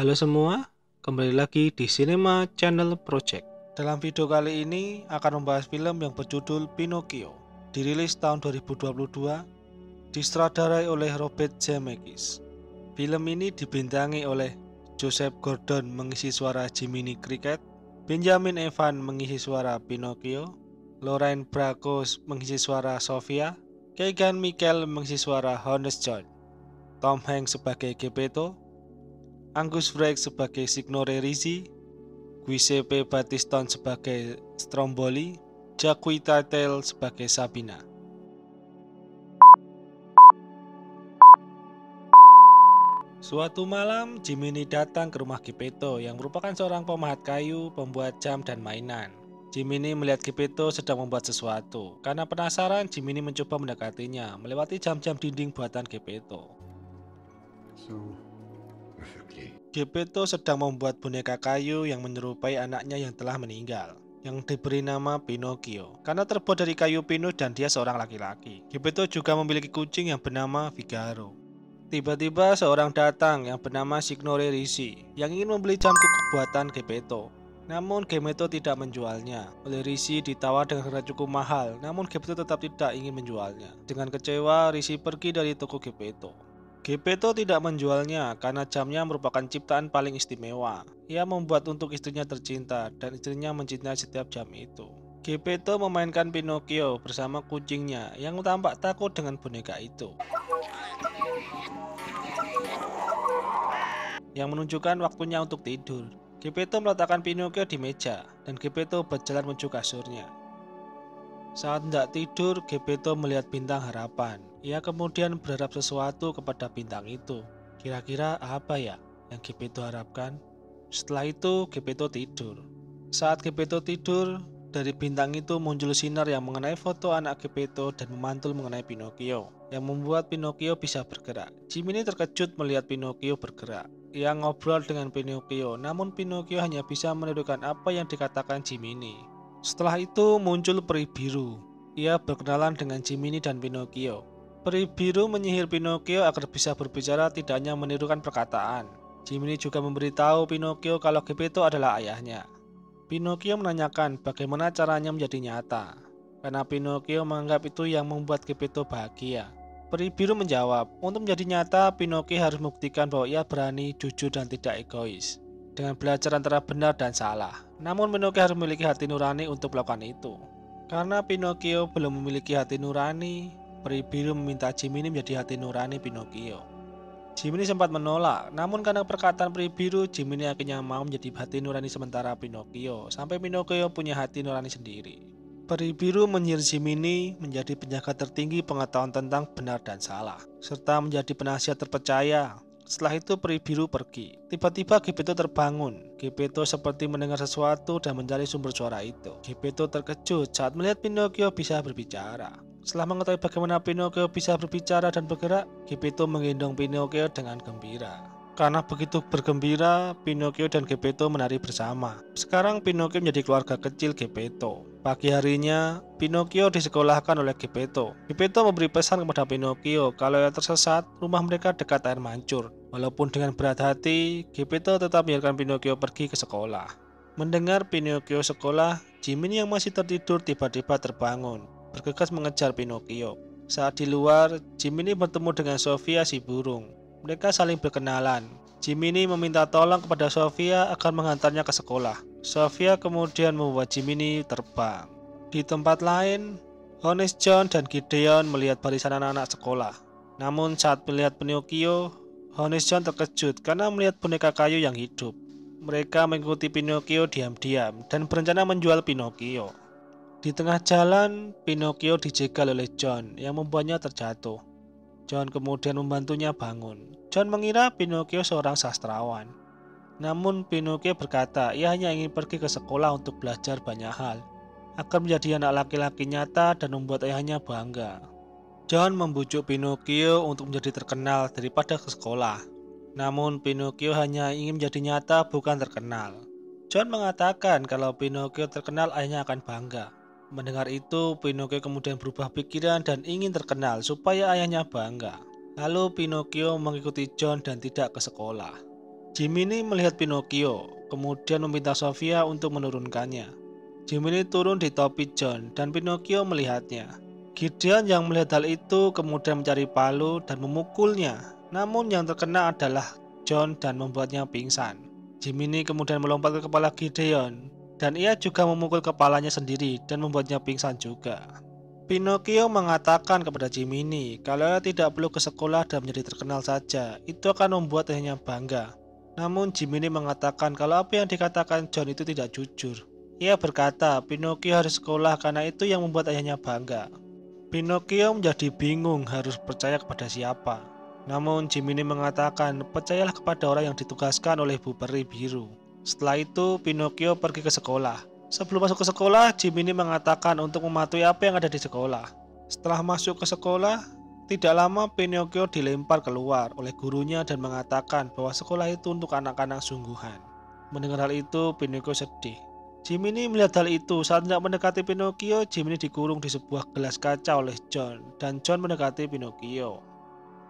Halo semua, kembali lagi di Cinema Channel Project. Dalam video kali ini akan membahas film yang berjudul Pinocchio. Dirilis tahun 2022, disutradarai oleh Robert Zemeckis. Film ini dibintangi oleh Joseph Gordon mengisi suara Jiminy Cricket, Benjamin Evan mengisi suara Pinocchio, Lorraine Bracco mengisi suara Sofia, Keegan Michael mengisi suara Honest John, Tom Hanks sebagai Geppetto, Angus Wright sebagai Signore Ricci, Giuseppe Battiston sebagai Stromboli, Jacquita Tell sebagai Sabina. Suatu malam, Jiminy datang ke rumah Geppetto yang merupakan seorang pemahat kayu, pembuat jam dan mainan. Jiminy melihat Geppetto sedang membuat sesuatu. Karena penasaran, Jiminy mencoba mendekatinya, melewati jam-jam dinding buatan Geppetto. Geppetto sedang membuat boneka kayu yang menyerupai anaknya yang telah meninggal, yang diberi nama Pinocchio, karena terbuat dari kayu pinus dan dia seorang laki-laki. Geppetto juga memiliki kucing yang bernama Figaro. Tiba-tiba seorang datang yang bernama Signore Ricci yang ingin membeli jam kuku buatan Geppetto. Namun Geppetto tidak menjualnya. Oleh Ricci ditawar dengan harga cukup mahal, namun Geppetto tetap tidak ingin menjualnya. Dengan kecewa, Ricci pergi dari toko Geppetto. Geppetto tidak menjualnya karena jamnya merupakan ciptaan paling istimewa. Ia membuat untuk istrinya tercinta dan istrinya mencintai setiap jam itu. Geppetto memainkan Pinocchio bersama kucingnya yang tampak takut dengan boneka itu, yang menunjukkan waktunya untuk tidur. Geppetto meletakkan Pinocchio di meja dan Geppetto berjalan menuju kasurnya. Saat hendak tidur, Geppetto melihat bintang harapan. Ia kemudian berharap sesuatu kepada bintang itu. Kira-kira apa ya yang Geppetto harapkan? Setelah itu, Geppetto tidur. Saat Geppetto tidur, dari bintang itu muncul sinar yang mengenai foto anak Geppetto dan memantul mengenai Pinocchio, yang membuat Pinocchio bisa bergerak. Jiminy terkejut melihat Pinocchio bergerak. Ia ngobrol dengan Pinocchio, namun Pinocchio hanya bisa menirukan apa yang dikatakan Jiminy. Setelah itu muncul peri biru. Ia berkenalan dengan Jiminy dan Pinocchio. Peri biru menyihir Pinocchio agar bisa berbicara, tidak hanya menirukan perkataan. Jiminy juga memberitahu Pinocchio kalau Geppetto adalah ayahnya. Pinocchio menanyakan bagaimana caranya menjadi nyata, karena Pinocchio menganggap itu yang membuat Geppetto bahagia. Peri biru menjawab, untuk menjadi nyata, Pinocchio harus membuktikan bahwa ia berani, jujur, dan tidak egois, dengan belajar antara benar dan salah. Namun Pinocchio harus memiliki hati nurani untuk melakukan itu. Karena Pinocchio belum memiliki hati nurani, peri biru meminta Jiminy menjadi hati nurani Pinocchio. Jiminy sempat menolak, namun karena perkataan peri biru, Jiminy akhirnya mau menjadi hati nurani sementara Pinocchio, sampai Pinocchio punya hati nurani sendiri. Peri biru menyihir Jiminy menjadi penjaga tertinggi pengetahuan tentang benar dan salah, serta menjadi penasihat terpercaya. Setelah itu peri biru pergi. Tiba-tiba Geppetto terbangun. Geppetto seperti mendengar sesuatu dan mencari sumber suara itu. Geppetto terkejut saat melihat Pinocchio bisa berbicara. Setelah mengetahui bagaimana Pinocchio bisa berbicara dan bergerak, Geppetto menggendong Pinocchio dengan gembira. Karena begitu bergembira, Pinocchio dan Geppetto menari bersama. Sekarang Pinocchio menjadi keluarga kecil Geppetto. Pagi harinya, Pinocchio disekolahkan oleh Geppetto. Geppetto memberi pesan kepada Pinocchio kalau ia tersesat, rumah mereka dekat air mancur. Walaupun dengan berat hati, Geppetto tetap membiarkan Pinocchio pergi ke sekolah. Mendengar Pinocchio sekolah, Jiminy yang masih tertidur tiba-tiba terbangun, bergegas mengejar Pinocchio. Saat di luar, Jiminy bertemu dengan Sofia si burung. Mereka saling berkenalan. Jiminy meminta tolong kepada Sofia agar menghantarnya ke sekolah. Sofia kemudian membuat Jiminy terbang. Di tempat lain, Honest John dan Gideon melihat barisan anak-anak sekolah. Namun saat melihat Pinocchio, Honest John terkejut karena melihat boneka kayu yang hidup. Mereka mengikuti Pinocchio diam-diam dan berencana menjual Pinocchio. Di tengah jalan, Pinocchio dijegal oleh John yang membuatnya terjatuh. John kemudian membantunya bangun. John mengira Pinocchio seorang sastrawan. Namun Pinocchio berkata ia hanya ingin pergi ke sekolah untuk belajar banyak hal, agar menjadi anak laki-laki nyata dan membuat ayahnya bangga. John membujuk Pinocchio untuk menjadi terkenal daripada ke sekolah. Namun Pinocchio hanya ingin menjadi nyata, bukan terkenal. John mengatakan kalau Pinocchio terkenal ayahnya akan bangga. Mendengar itu, Pinocchio kemudian berubah pikiran dan ingin terkenal supaya ayahnya bangga. Lalu Pinocchio mengikuti John dan tidak ke sekolah. Jiminy melihat Pinocchio, kemudian meminta Sofia untuk menurunkannya. Jiminy turun di topi John dan Pinocchio melihatnya. Gideon yang melihat hal itu kemudian mencari palu dan memukulnya. Namun yang terkena adalah John dan membuatnya pingsan. Jiminy kemudian melompat ke kepala Gideon dan ia juga memukul kepalanya sendiri dan membuatnya pingsan juga. Pinocchio mengatakan kepada Jiminy kalau ia tidak perlu ke sekolah dan menjadi terkenal saja, itu akan membuat ayahnya bangga. Namun Jiminy mengatakan kalau apa yang dikatakan John itu tidak jujur. Ia berkata Pinocchio harus sekolah karena itu yang membuat ayahnya bangga. Pinocchio menjadi bingung harus percaya kepada siapa. Namun Jiminy mengatakan percayalah kepada orang yang ditugaskan oleh Bu Peri Biru. Setelah itu Pinocchio pergi ke sekolah. Sebelum masuk ke sekolah, Jiminy mengatakan untuk mematuhi apa yang ada di sekolah. Setelah masuk ke sekolah, tidak lama Pinocchio dilempar keluar oleh gurunya dan mengatakan bahwa sekolah itu untuk anak-anak sungguhan. Mendengar hal itu, Pinocchio sedih. Jiminy melihat hal itu. Saat hendak mendekati Pinocchio, Jiminy dikurung di sebuah gelas kaca oleh John, dan John mendekati Pinocchio.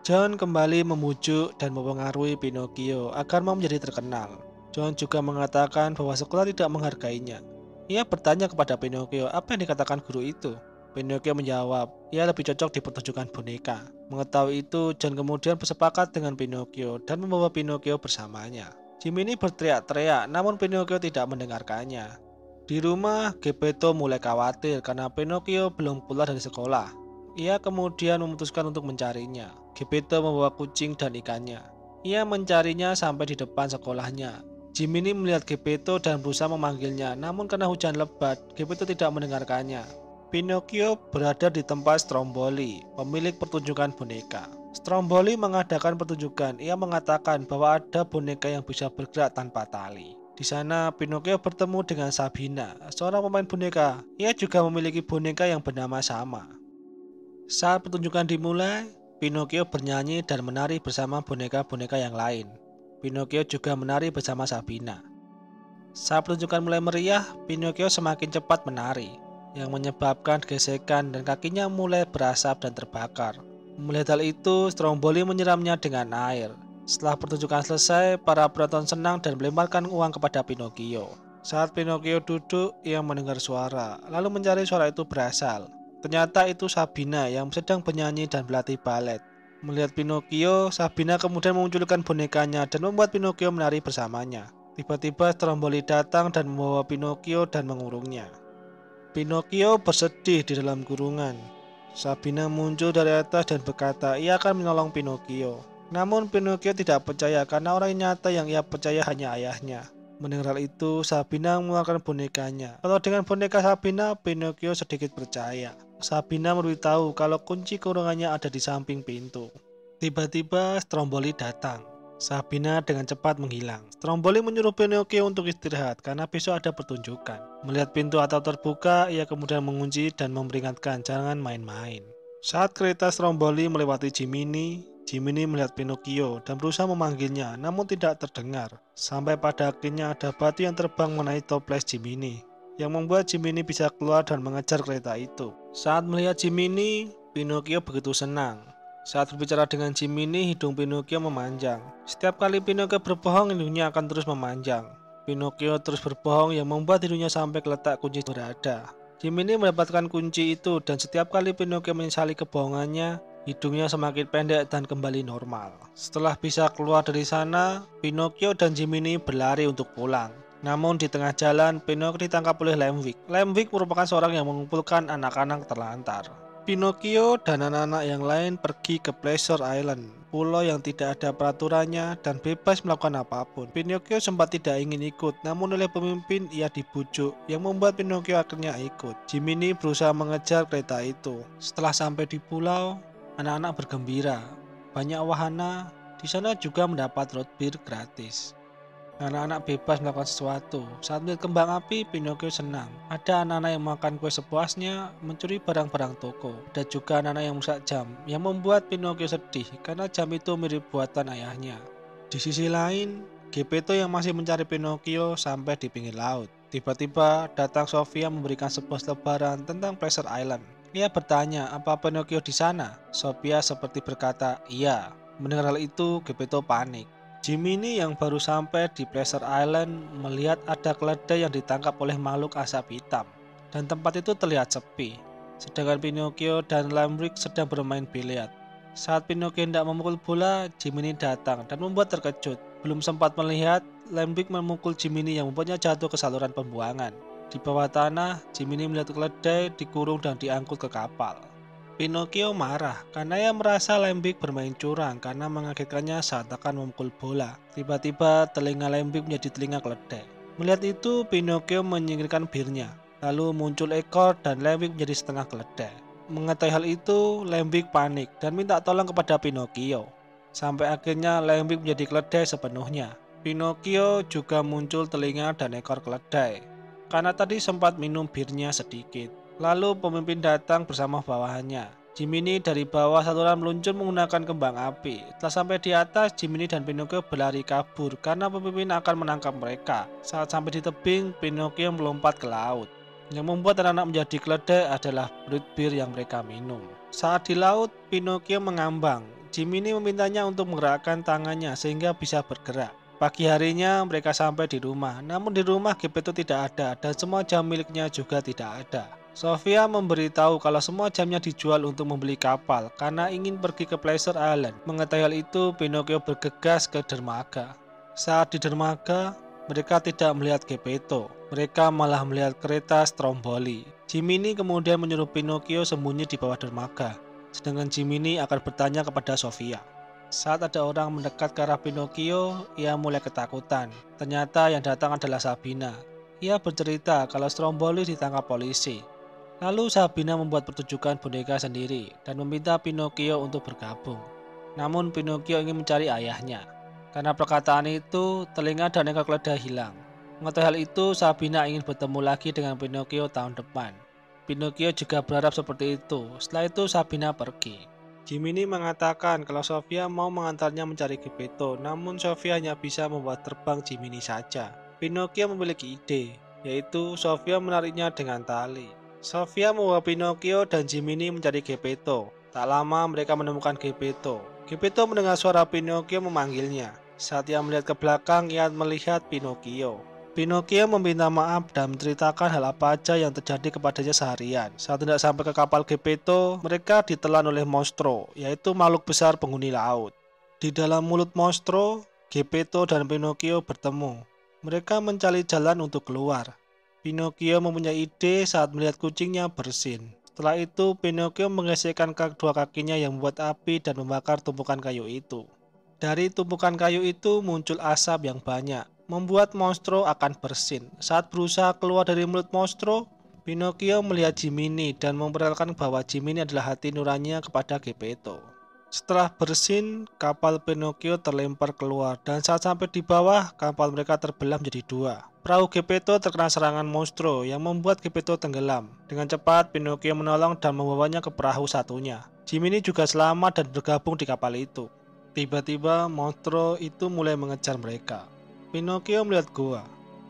John kembali memujuk dan mempengaruhi Pinocchio agar mau menjadi terkenal. John juga mengatakan bahwa sekolah tidak menghargainya. Ia bertanya kepada Pinocchio apa yang dikatakan guru itu. Pinocchio menjawab, ia lebih cocok di pertunjukan boneka. Mengetahui itu, John kemudian bersepakat dengan Pinocchio dan membawa Pinocchio bersamanya. Jiminy berteriak-teriak, namun Pinocchio tidak mendengarkannya. Di rumah, Geppetto mulai khawatir karena Pinocchio belum pulang dari sekolah. Ia kemudian memutuskan untuk mencarinya. Geppetto membawa kucing dan ikannya. Ia mencarinya sampai di depan sekolahnya. Jiminy melihat Geppetto dan berusaha memanggilnya, namun karena hujan lebat, Geppetto tidak mendengarkannya. Pinocchio berada di tempat Stromboli, pemilik pertunjukan boneka. Stromboli mengadakan pertunjukan. Ia mengatakan bahwa ada boneka yang bisa bergerak tanpa tali. Di sana, Pinocchio bertemu dengan Sabina, seorang pemain boneka. Ia juga memiliki boneka yang bernama sama. Saat pertunjukan dimulai, Pinocchio bernyanyi dan menari bersama boneka-boneka yang lain. Pinocchio juga menari bersama Sabina. Saat pertunjukan mulai meriah, Pinocchio semakin cepat menari, yang menyebabkan gesekan dan kakinya mulai berasap dan terbakar. Melihat hal itu, Stromboli menyiramnya dengan air. Setelah pertunjukan selesai, para penonton senang dan melemparkan uang kepada Pinocchio. Saat Pinocchio duduk, ia mendengar suara, lalu mencari suara itu berasal. Ternyata itu Sabina yang sedang bernyanyi dan berlatih balet. Melihat Pinocchio, Sabina kemudian memunculkan bonekanya dan membuat Pinocchio menari bersamanya. Tiba-tiba Stromboli datang dan membawa Pinocchio dan mengurungnya. Pinocchio bersedih di dalam kurungan. Sabina muncul dari atas dan berkata ia akan menolong Pinocchio. Namun Pinocchio tidak percaya karena orang nyata yang ia percaya hanya ayahnya. Mendengar hal itu, Sabina mengeluarkan bonekanya. Kalau dengan boneka Sabina, Pinocchio sedikit percaya. Sabina memberitahu kalau kunci kurungannya ada di samping pintu. Tiba-tiba Stromboli datang. Sabina dengan cepat menghilang. Stromboli menyuruh Pinocchio untuk istirahat karena besok ada pertunjukan. Melihat pintu atap terbuka, ia kemudian mengunci dan memperingatkan jangan main-main. Saat kereta Stromboli melewati Jiminy, Jiminy melihat Pinocchio dan berusaha memanggilnya, namun tidak terdengar. Sampai pada akhirnya ada batu yang terbang mengenai toples Jiminy, yang membuat Jiminy bisa keluar dan mengejar kereta itu. Saat melihat Jiminy, Pinocchio begitu senang. Saat berbicara dengan Jiminy, hidung Pinocchio memanjang. Setiap kali Pinocchio berbohong, hidungnya akan terus memanjang. Pinocchio terus berbohong yang membuat hidungnya sampai ke letak kunci berada. Jiminy mendapatkan kunci itu dan setiap kali Pinocchio menyesali kebohongannya, hidungnya semakin pendek dan kembali normal. Setelah bisa keluar dari sana, Pinocchio dan Jiminy berlari untuk pulang. Namun di tengah jalan, Pinocchio ditangkap oleh Lemwig. Lemwig merupakan seorang yang mengumpulkan anak-anak terlantar. Pinocchio dan anak-anak yang lain pergi ke Pleasure Island, pulau yang tidak ada peraturannya dan bebas melakukan apapun. Pinocchio sempat tidak ingin ikut, namun oleh pemimpin ia dibujuk, yang membuat Pinocchio akhirnya ikut. Jiminy berusaha mengejar kereta itu. Setelah sampai di pulau, anak-anak bergembira. Banyak wahana, di sana juga mendapat root beer gratis. Anak-anak bebas melakukan sesuatu. Saat melihat kembang api, Pinocchio senang. Ada anak-anak yang makan kue sepuasnya, mencuri barang-barang toko. Ada juga anak-anak yang merusak jam, yang membuat Pinocchio sedih karena jam itu mirip buatan ayahnya. Di sisi lain, Geppetto yang masih mencari Pinocchio sampai di pinggir laut. Tiba-tiba datang Sofia memberikan sebuah selebaran tentang Pleasure Island. Ia bertanya, apa Pinocchio di sana? Sofia seperti berkata, iya. Mendengar hal itu, Geppetto panik. Jiminy yang baru sampai di Pleasure Island melihat ada keledai yang ditangkap oleh makhluk asap hitam, dan tempat itu terlihat sepi. Sedangkan Pinocchio dan Lambrick sedang bermain biliar. Saat Pinocchio hendak memukul bola, Jiminy datang dan membuat terkejut. Belum sempat melihat, Lambrick memukul Jiminy yang membuatnya jatuh ke saluran pembuangan. Di bawah tanah, Jiminy melihat keledai dikurung dan diangkut ke kapal. Pinocchio marah karena ia merasa Lambrick bermain curang karena mengagetkannya saat akan memukul bola. Tiba-tiba telinga Lambrick menjadi telinga keledai. Melihat itu, Pinocchio menyingkirkan birnya. Lalu muncul ekor dan Lambrick menjadi setengah keledai. Mengetahui hal itu, Lambrick panik dan minta tolong kepada Pinocchio. Sampai akhirnya Lambrick menjadi keledai sepenuhnya. Pinocchio juga muncul telinga dan ekor keledai karena tadi sempat minum birnya sedikit. Lalu pemimpin datang bersama bawahannya. Jiminy dari bawah saluran meluncur menggunakan kembang api. Setelah sampai di atas, Jiminy dan Pinocchio berlari kabur karena pemimpin akan menangkap mereka. Saat sampai di tebing, Pinocchio melompat ke laut. Yang membuat anak-anak menjadi keledai adalah brut bir yang mereka minum. Saat di laut, Pinocchio mengambang. Jiminy memintanya untuk menggerakkan tangannya sehingga bisa bergerak. Pagi harinya mereka sampai di rumah, namun di rumah Geppetto tidak ada dan semua jam miliknya juga tidak ada. Sofia memberitahu kalau semua jamnya dijual untuk membeli kapal karena ingin pergi ke Pleasure Island. Mengetahui hal itu, Pinocchio bergegas ke dermaga. Saat di dermaga, mereka tidak melihat Geppetto. Mereka malah melihat kereta Stromboli. Jiminy kemudian menyuruh Pinocchio sembunyi di bawah dermaga, sedangkan Jiminy akan bertanya kepada Sofia. Saat ada orang mendekat ke arah Pinocchio, ia mulai ketakutan. Ternyata yang datang adalah Sabina. Ia bercerita kalau Stromboli ditangkap polisi. Lalu Sabina membuat pertunjukan boneka sendiri dan meminta Pinocchio untuk bergabung. Namun Pinocchio ingin mencari ayahnya. Karena perkataan itu, telinga dan ekor keledai hilang. Mengetahui hal itu, Sabina ingin bertemu lagi dengan Pinocchio tahun depan. Pinocchio juga berharap seperti itu. Setelah itu Sabina pergi. Jiminy mengatakan kalau Sofia mau mengantarnya mencari Geppetto, namun Sofia hanya bisa membuat terbang Jiminy saja. Pinocchio memiliki ide, yaitu Sofia menariknya dengan tali. Sofia membawa Pinocchio dan Jiminy mencari Geppetto. Tak lama mereka menemukan Geppetto. Geppetto mendengar suara Pinocchio memanggilnya. Saat ia melihat ke belakang, ia melihat Pinocchio. Pinocchio meminta maaf dan menceritakan hal apa aja yang terjadi kepadanya seharian. Saat tidak sampai ke kapal Geppetto, mereka ditelan oleh Monstro, yaitu makhluk besar penghuni laut. Di dalam mulut Monstro, Geppetto dan Pinocchio bertemu. Mereka mencari jalan untuk keluar. Pinocchio mempunyai ide saat melihat kucingnya bersin. Setelah itu, Pinocchio menggesekkan kedua kakinya yang membuat api dan membakar tumpukan kayu itu. Dari tumpukan kayu itu muncul asap yang banyak, membuat Monstro akan bersin. Saat berusaha keluar dari mulut Monstro, Pinocchio melihat Jiminy dan memperkenalkan bahwa Jiminy adalah hati nuraninya kepada Geppetto. Setelah bersin, kapal Pinocchio terlempar keluar dan saat sampai di bawah, kapal mereka terbelah menjadi dua. Perahu Geppetto terkena serangan Monstro yang membuat Geppetto tenggelam. Dengan cepat, Pinocchio menolong dan membawanya ke perahu satunya. Jiminy juga selamat dan bergabung di kapal itu. Tiba-tiba, Monstro itu mulai mengejar mereka. Pinocchio melihat gua.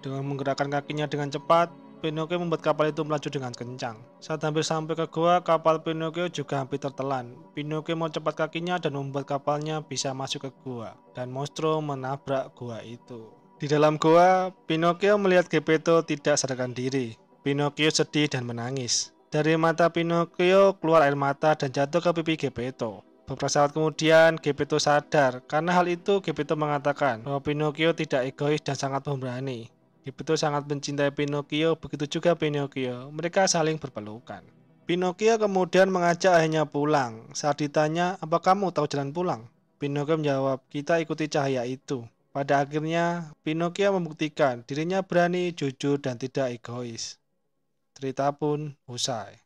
Dengan menggerakkan kakinya dengan cepat, Pinocchio membuat kapal itu melaju dengan kencang. Saat hampir sampai ke gua, kapal Pinocchio juga hampir tertelan. Pinocchio cepat kakinya dan membuat kapalnya bisa masuk ke gua. Dan Monstro menabrak gua itu. Di dalam gua, Pinocchio melihat Geppetto tidak sadarkan diri. Pinocchio sedih dan menangis. Dari mata Pinocchio keluar air mata dan jatuh ke pipi Geppetto. Beberapa saat kemudian, Geppetto sadar. Karena hal itu, Geppetto mengatakan bahwa Pinocchio tidak egois dan sangat pemberani. Geppetto sangat mencintai Pinocchio, begitu juga Pinocchio. Mereka saling berpelukan. Pinocchio kemudian mengajak ayahnya pulang. Saat ditanya, "Apa kamu tahu jalan pulang?" Pinocchio menjawab, "Kita ikuti cahaya itu." Pada akhirnya, Pinocchio membuktikan dirinya berani, jujur, dan tidak egois. Cerita pun usai.